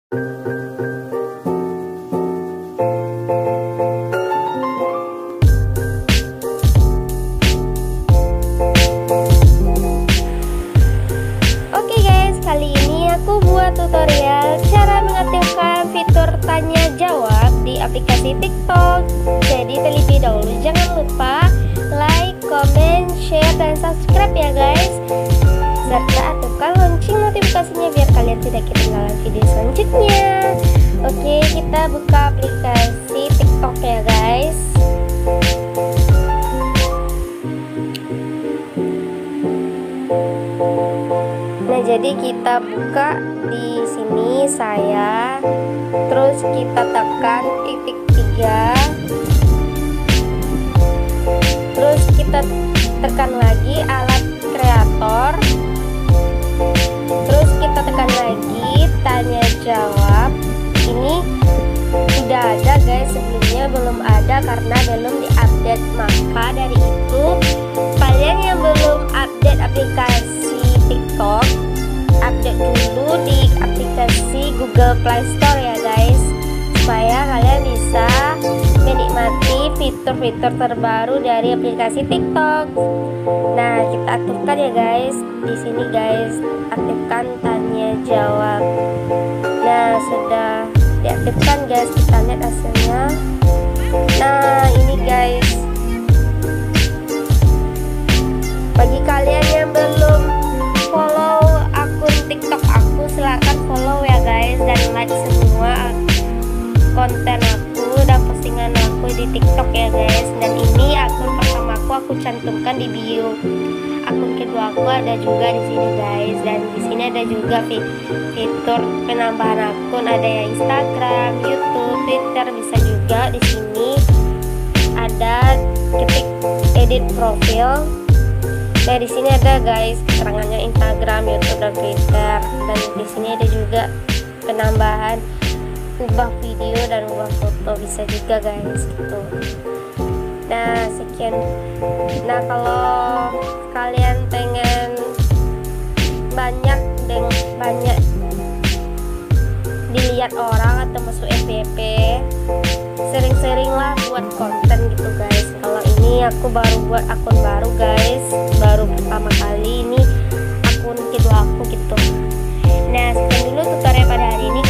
Kali ini aku buat tutorial cara mengaktifkan fitur tanya jawab di aplikasi TikTok. Jadi terlebih dahulu jangan lupa like, comment, share, dan subscribe ya guys. Serta aktifkan lonceng notifikasinya biar kalian tidak ketinggalan video selanjutnya. Oke, kita buka aplikasi TikTok ya guys. Nah, jadi kita buka di sini saya, terus kita tekan titik 3, terus kita tekan lagi alat kreator, terus kita tekan lagi tanya jawab. Ini sudah ada guys, sebelumnya belum ada karena belum diupdate. Maka dari itu kalian yang belum update aplikasi TikTok, update dulu di aplikasi Google Play Store ya guys, supaya kalian bisa menikmati fitur-fitur terbaru dari aplikasi TikTok. Nah, kita aktifkan ya guys. Di sini guys, aktifkan tanya jawab. Nah, sudah diaktifkan guys, kita lihat hasilnya. Nah, ini guys, bagi kalian yang belum follow akun TikTok aku, silahkan follow ya guys, dan like semua konten aku dan postingan aku di TikTok ya guys. Dan ini akun pertama aku cantumkan di bio. Akun kedua aku ada juga di sini guys, dan di sini ada juga fitur penambahan akun, ada ya Instagram, YouTube, Twitter, bisa juga di sini ada ketik edit profil. Nah, di sini ada guys keterangannya Instagram, YouTube, dan Twitter. Dan di sini ada juga penambahan ubah video dan ubah foto, bisa juga guys gitu. Nah, sekian. Nah, kalau kalian pengen banyak dilihat orang atau masuk FYP, sering-sering lah buat konten gitu guys. Kalau ini aku baru buat akun baru guys, baru pertama kali, ini akun kedua aku gitu. Nah, sekian dulu tutorial pada hari ini